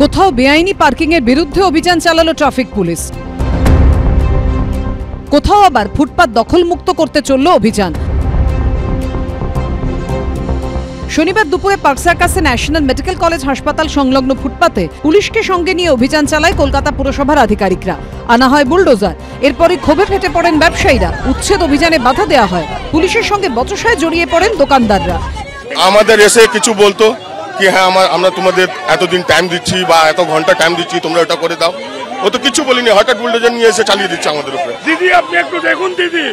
কোথাও বেআইনি পার্কিং এর বিরুদ্ধে অভিযান চালালো ট্রাফিক পুলিশ, কোথাও আবার ফুটপাত দখলমুক্ত করতে চলল অভিযান। শনিবার দুপুরে পার্ক সার্কাসে ন্যাশনাল মেডিকেল কলেজ হাসপাতাল সংলগ্ন ফুটপাতে পুলিশকে সঙ্গে নিয়ে অভিযান চালায় কলকাতা পুরসভার আধিকারিকরা। আনা হয় বুলডোজার। এরপরই ক্ষোভে ফেটে পড়েন ব্যবসায়ীরা। উচ্ছেদ অভিযানে বাধা দেওয়া হয়। পুলিশের সঙ্গে বচসায় জড়িয়ে পড়েন দোকানদাররা। আমাদের এসে কিছু বলতো কি হ্যাঁ আমরা তোমাদের এতদিন টাইম দিচ্ছি বা এত ঘন্টা টাইম দিচ্ছি, তোমরা এটা করে দাও। ও তো কিছু বলিনি, হঠাৎ বুলডোজার নিয়ে এসে চালিয়ে দিচ্ছে আমাদের উপরে। দিদি আপনি একটু দেখুন দিদি,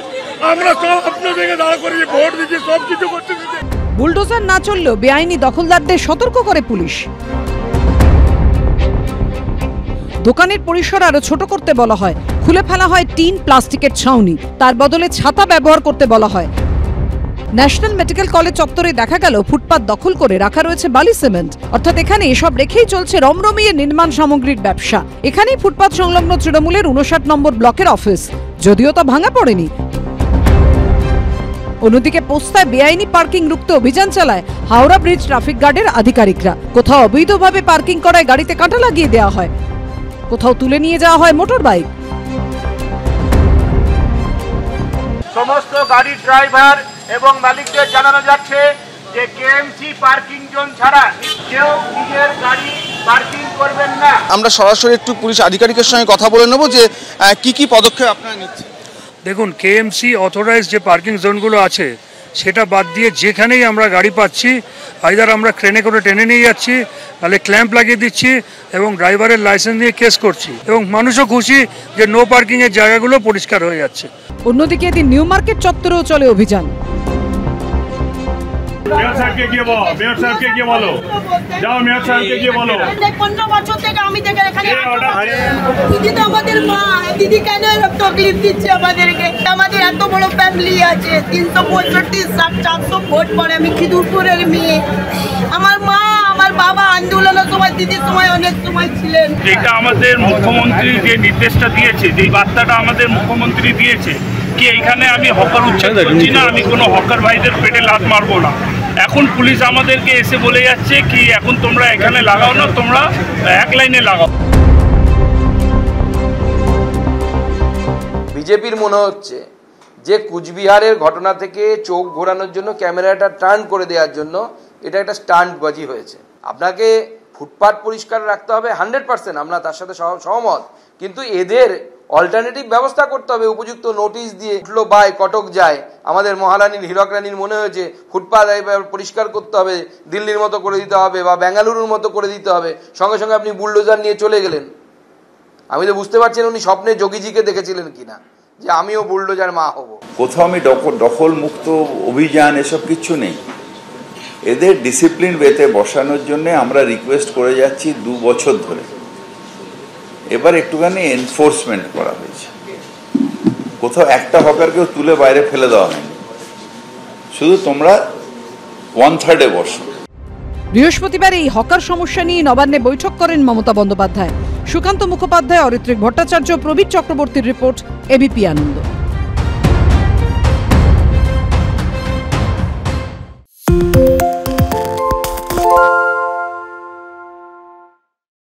আমরা সব আপনাদেরকে দাঁড় করিয়ে ভোট দিচ্ছি, সব কিছু করতে দিদি। বুলডোজার না চললেও বেআইনি দখলদারদের সতর্ক করে পুলিশ। দোকানের পরিসর আরো ছোট করতে বলা হয়। খুলে ফেলা হয় টিন, প্লাস্টিকের ছাউনি। তার বদলে ছাতা ব্যবহার করতে বলা হয়। ন্যাশনাল মেডিকেল কলেজ চত্বরে দেখা গেল ফুটপাত দখল করে রাখা রয়েছে বালি সিমেন্ট। অর্থাৎ এখানে এসব রেখেই চলছে রমরমিয়ে নির্মাণ সামগ্রীর ব্যবসা। এখানেই ফুটপাত সংলগ্ন তৃণমূলের 59 নম্বর ব্লকের অফিস, যদিও তা ভাঙা পড়েনি। অন্যদিকে পোস্তায় বেআইনি পার্কিং রুখতে অভিযান চালায় হাওড়া ব্রিজ ট্রাফিক গার্ডের আধিকারিকরা। কোথাও অবৈধভাবে পার্কিং করায় গাড়িতে কাঁটা লাগিয়ে দেওয়া হয়, কোথাও তুলে নিয়ে যাওয়া হয় মোটর বাইক। সমস্ত গাড়ির ড্রাইভার এবং মালিকদের জানানো যাচ্ছে যে কেএমসি পার্কিং জোন ছাড়া কেউ নিজের গাড়ি পার্কিং করবেন না। আমরা সরাসরি একটু পুলিশ আধিকারিকের সঙ্গে কথা বলে নেব যে কি কি পদক্ষেপ আপনারা নিচ্ছেন। দেখুন, কেএমসি অথরাইজ যে পার্কিং জোনগুলো আছে সেটা বাদ দিয়ে যেখানেই আমরা গাড়ি পাচ্ছি আইদার আমরা ক্রেনে করে টেনে নিয়ে যাচ্ছি, তাহলে ক্ল্যাম্প লাগিয়ে দিচ্ছি এবং ড্রাইভারের লাইসেন্স দিয়ে কেস করছি। এবং মানুষও খুশি যে নো পার্কিং এর জায়গাগুলো পরিষ্কার হয়ে যাচ্ছে। অন্যদিকে এদিন নিউ মার্কেট চত্বরেও চলে অভিযান। মেয়র সাহেবকে গিয়ে বলো, মেয়র সাহেবকে গিয়ে বলো, যাও মেয়র সাহেবকে গিয়ে বলো। 15 বছর থেকে আমি দেখে এখানে দিদি তো আমাদের মা, দিদি কেন এরকম তকলিফ দিচ্ছে আমাদেরকে? আমাদের এত বড় ফ্যামিলি আছে, 365 400 ভোট পড়ে। আমি খিদুরপুরের মেয়ে। আমার মা আমার বাবা আন্দোলনের সময় দিদির সময় অনেক সময় ছিলেন। যেটা আমাদের মুখ্যমন্ত্রী যে নির্দেশটা দিয়েছে, যে বার্তাটা আমাদের মুখ্যমন্ত্রী দিয়েছে কি এইখানে আমি হকার উচ্ছেদ করছি না, আমি কোনো হকার ভাইদের পেটে লাথ মারবো না। এখন পুলিশ আমাদেরকে এসে বলে যাচ্ছে কি এখন তোমরা এখানে লাগাও না, তোমরা এক লাইনে লাগাও। বিজেপির মনে হচ্ছে যে কুচবিহারের ঘটনা থেকে চোখ ঘোরানোর জন্য, ক্যামেরাটা টার্ন করে দেওয়ার জন্য এটা একটা স্টান্টবাজি হয়েছে। আপনাকে ফুটপাত পরিষ্কার রাখতে হবে 100%, আমরা তার সাথে সহমত, কিন্তু এদের অল্টারনেটিভ ব্যবস্থা করতে হবে। উপযুক্ত নোটিশ দিয়ে উঠলো বাই কটক যায়, আমাদের মহারানীর হীরক রানীর মনে হয়েছে ফুটপাত পরিষ্কার করতে হবে, দিল্লির মতো করে দিতে হবে বা বেঙ্গালুরুর মতো করে দিতে হবে, সঙ্গে সঙ্গে আপনি বুলডোজার নিয়ে চলে গেলেন। আমি তো বুঝতে পারছি উনি স্বপ্নে যোগীজিকে দেখেছিলেন কিনা যে আমিও বুলডোজার মা হব। কোথাও আমি দখল মুক্ত অভিযান এসব কিছু নেই। এদের ডিসিপ্লিন ওয়েতে বসানোর জন্য আমরা রিকোয়েস্ট করে যাচ্ছি 2 বছর ধরে। এবার একটুখানি এনফোর্সমেন্ট করা হয়েছে। কোথাও একটা হকারকেও তুলে বাইরে ফেলে দেওয়া হয়নি, শুধু তোমরা 1/3 বসো। বৃহস্পতিবার এই হকার সমস্যা নিয়ে নবান্নে বৈঠক করেন মমতা বন্দ্যোপাধ্যায়। সুকান্ত মুখোপাধ্যায়, অরিত্রিক ভট্টাচার্য, প্রবীর চক্রবর্তীর রিপোর্ট, এবিপি আনন্দ।